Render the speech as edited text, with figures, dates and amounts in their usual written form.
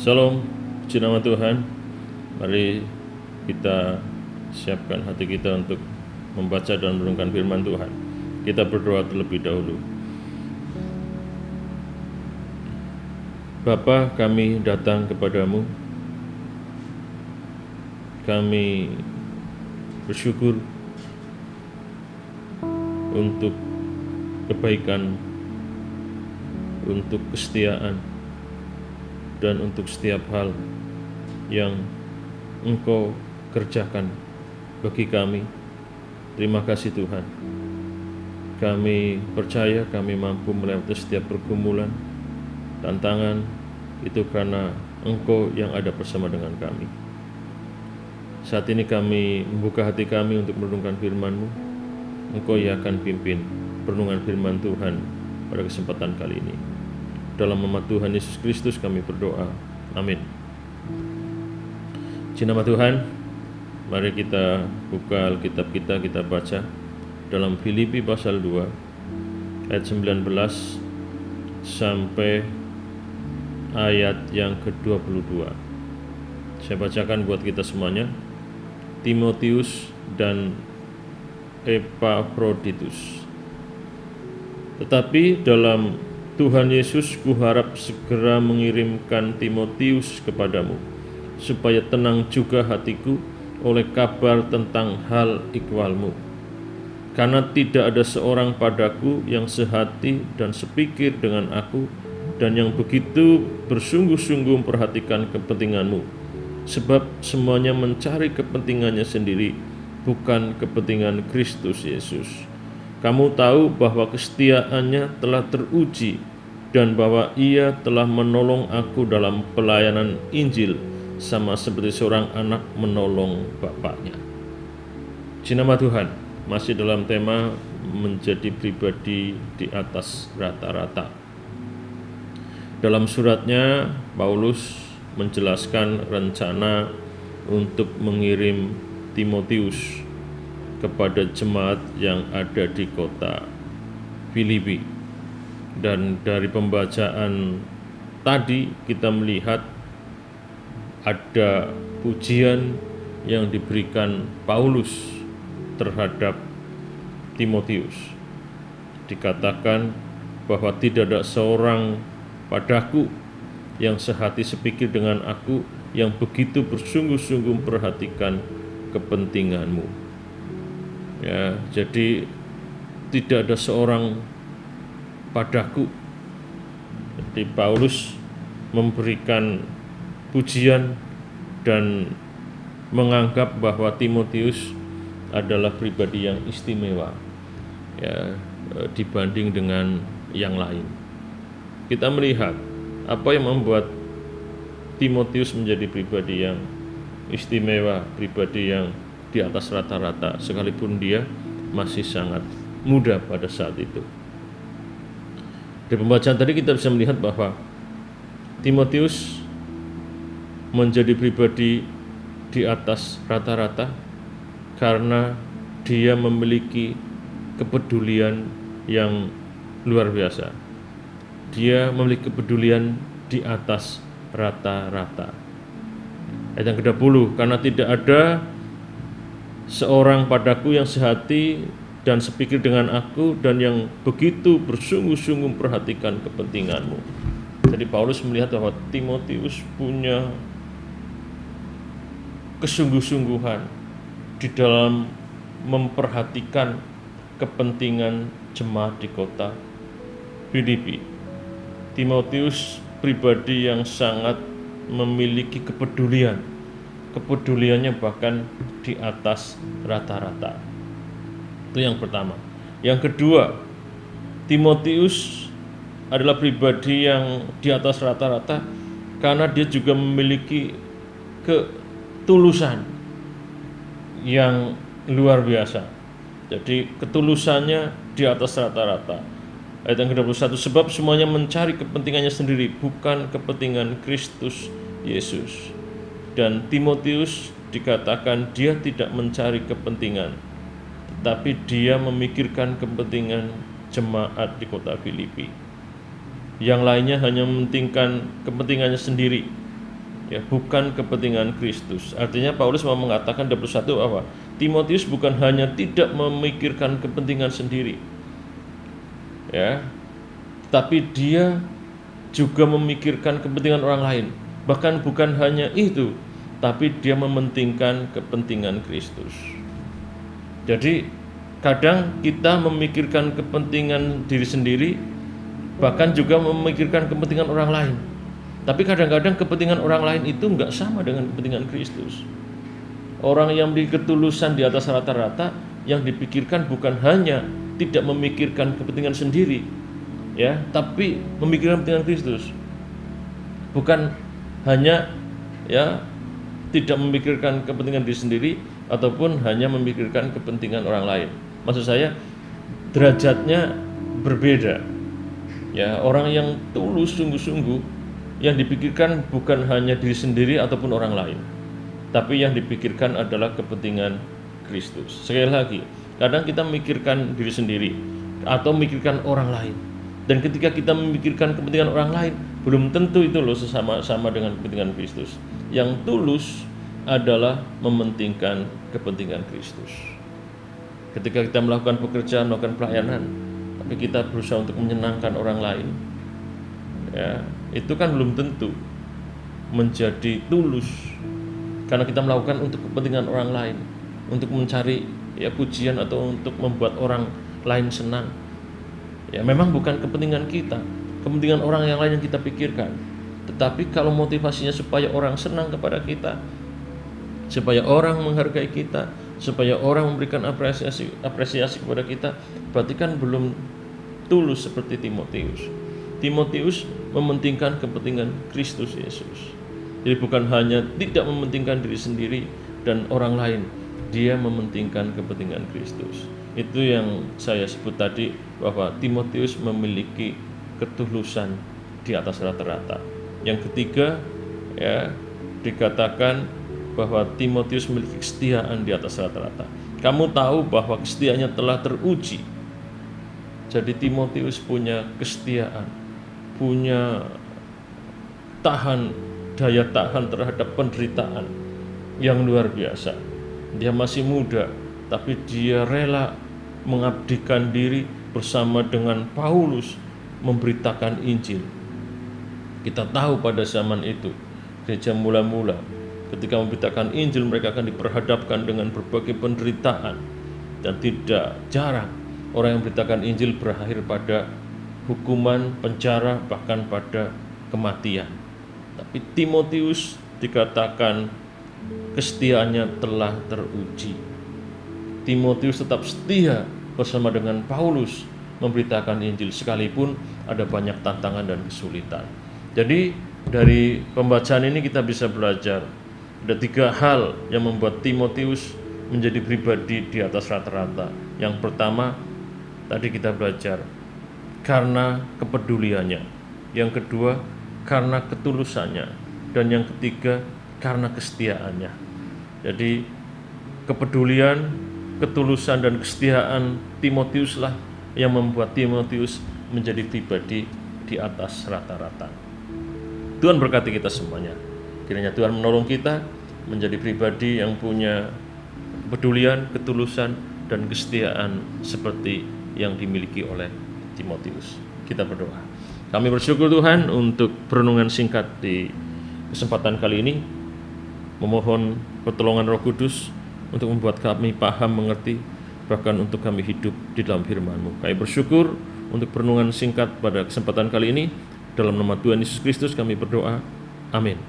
Shalom, puji nama Tuhan. Mari kita siapkan hati kita untuk membaca dan merenungkan firman Tuhan. Kita berdoa terlebih dahulu. Bapa, kami datang kepadamu. Kami bersyukur untuk kebaikan, untuk kesetiaan, dan untuk setiap hal yang Engkau kerjakan bagi kami. Terima kasih Tuhan. Kami percaya kami mampu melewati setiap pergumulan, tantangan, itu karena Engkau yang ada bersama dengan kami. Saat ini kami membuka hati kami untuk merenungkan firman-Mu. Engkau yang akan pimpin perenungan firman Tuhan pada kesempatan kali ini. Dalam nama Tuhan Yesus Kristus kami berdoa. Amin. Puji nama Tuhan. Mari kita buka Alkitab kita baca dalam Filipi pasal 2 ayat 19 sampai ayat yang ke-22. Saya bacakan buat kita semuanya. Timotius dan Epafroditus. Tetapi dalam Tuhan Yesus, kuharap segera mengirimkan Timotius kepadamu, supaya tenang juga hatiku oleh kabar tentang hal ikhwalmu. Karena tidak ada seorang padaku yang sehati dan sepikir dengan aku, dan yang begitu bersungguh-sungguh memperhatikan kepentinganmu, sebab semuanya mencari kepentingannya sendiri, bukan kepentingan Kristus Yesus. Kamu tahu bahwa kesetiaannya telah teruji dan bahwa ia telah menolong aku dalam pelayanan Injil sama seperti seorang anak menolong bapaknya. Puji nama Tuhan. Masih dalam tema menjadi pribadi di atas rata-rata. Dalam suratnya Paulus menjelaskan rencana untuk mengirim Timotius kepada jemaat yang ada di kota Filipi. Dan dari pembacaan tadi kita melihat ada pujian yang diberikan Paulus terhadap Timotius. Dikatakan bahwa tidak ada seorang padaku yang sehati sepikir dengan aku, yang begitu bersungguh-sungguh memperhatikan kepentinganmu. Ya, jadi tidak ada seorang padaku. Jadi Paulus memberikan pujian dan menganggap bahwa Timotius adalah pribadi yang istimewa, ya, dibanding dengan yang lain. Kita melihat apa yang membuat Timotius menjadi pribadi yang istimewa, pribadi yang di atas rata-rata, sekalipun dia masih sangat muda pada saat itu. Dari pembacaan tadi kita bisa melihat bahwa Timotius menjadi pribadi di atas rata-rata karena dia memiliki kepedulian yang luar biasa. Dia memiliki kepedulian di atas rata-rata. Ayat yang ke-20, karena tidak ada seorang padaku yang sehati dan sepikir dengan aku, dan yang begitu bersungguh-sungguh memperhatikan kepentinganmu. Jadi Paulus melihat bahwa Timotius punya kesungguh-sungguhan di dalam memperhatikan kepentingan jemaat di kota Filipi. Timotius pribadi yang sangat memiliki kepeduliannya bahkan di atas rata-rata. Itu yang pertama. Yang kedua, Timotius adalah pribadi yang di atas rata-rata karena dia juga memiliki ketulusan yang luar biasa. Jadi ketulusannya di atas rata-rata. Ayat yang ke-21, sebab semuanya mencari kepentingannya sendiri, bukan kepentingan Kristus Yesus. Dan Timotius dikatakan dia tidak mencari kepentingan, tetapi dia memikirkan kepentingan jemaat di kota Filipi. Yang lainnya hanya mementingkan kepentingannya sendiri, ya, bukan kepentingan Kristus. Artinya Paulus mau mengatakan 21 bahwa Timotius bukan hanya tidak memikirkan kepentingan sendiri, ya, tapi dia juga memikirkan kepentingan orang lain. Bahkan bukan hanya itu, tapi dia mementingkan kepentingan Kristus. Jadi kadang kita memikirkan kepentingan diri sendiri, bahkan juga memikirkan kepentingan orang lain. Tapi kadang-kadang kepentingan orang lain itu enggak sama dengan kepentingan Kristus. Orang yang memiliki ketulusan di atas rata-rata, yang dipikirkan bukan hanya tidak memikirkan kepentingan sendiri, ya, tapi memikirkan kepentingan Kristus. Bukan hanya, ya, tidak memikirkan kepentingan diri sendiri ataupun hanya memikirkan kepentingan orang lain. Maksud saya derajatnya berbeda. Ya, orang yang tulus sungguh-sungguh, yang dipikirkan bukan hanya diri sendiri ataupun orang lain, tapi yang dipikirkan adalah kepentingan Kristus. Sekali lagi, kadang kita memikirkan diri sendiri atau memikirkan orang lain. Dan ketika kita memikirkan kepentingan orang lain, belum tentu itu loh sama dengan kepentingan Kristus. Yang tulus adalah mementingkan kepentingan Kristus. Ketika kita melakukan pekerjaan, melakukan pelayanan, tapi kita berusaha untuk menyenangkan orang lain, ya, itu kan belum tentu menjadi tulus, karena kita melakukan untuk kepentingan orang lain, untuk mencari, ya, pujian atau untuk membuat orang lain senang. Ya, memang bukan kepentingan kita, kepentingan orang yang lain yang kita pikirkan. Tetapi kalau motivasinya supaya orang senang kepada kita, supaya orang menghargai kita, supaya orang memberikan apresiasi kepada kita, berarti kan belum tulus seperti Timotius. Timotius mementingkan kepentingan Kristus Yesus. Jadi bukan hanya tidak mementingkan diri sendiri dan orang lain, dia mementingkan kepentingan Kristus. Itu yang saya sebut tadi, bahwa Timotius memiliki ketulusan di atas rata-rata. Yang ketiga, ya, dikatakan bahwa Timotius memiliki kesetiaan di atas rata-rata. Kamu tahu bahwa kesetiaannya telah teruji. Jadi Timotius punya kesetiaan, punya daya tahan terhadap penderitaan yang luar biasa. Dia masih muda, tapi dia rela mengabdikan diri bersama dengan Paulus memberitakan Injil. Kita tahu pada zaman itu, gereja mula-mula, ketika memberitakan Injil, mereka akan diperhadapkan dengan berbagai penderitaan. Dan tidak jarang orang yang memberitakan Injil berakhir pada hukuman, penjara, bahkan pada kematian. Tapi Timotius dikatakan kesetiaannya telah teruji. Timotius tetap setia bersama dengan Paulus memberitakan Injil, sekalipun ada banyak tantangan dan kesulitan. Jadi dari pembacaan ini kita bisa belajar ada 3 hal yang membuat Timotius menjadi pribadi di atas rata-rata. Yang pertama, tadi kita belajar karena kepeduliannya. Yang kedua, karena ketulusannya. Dan yang ketiga, karena kesetiaannya. Jadi kepedulian, ketulusan, dan kesetiaan Timotiuslah yang membuat Timotius menjadi pribadi di atas rata-rata. Tuhan berkati kita semuanya. Kiranya Tuhan menolong kita menjadi pribadi yang punya kepedulian, ketulusan, dan kesetiaan seperti yang dimiliki oleh Timotius. Kita berdoa. Kami bersyukur Tuhan untuk perenungan singkat di kesempatan kali ini. Memohon pertolongan Roh Kudus untuk membuat kami paham, mengerti, bahkan untuk kami hidup di dalam firman-Mu. Kami bersyukur untuk perenungan singkat pada kesempatan kali ini. Dalam nama Tuhan Yesus Kristus kami berdoa. Amin.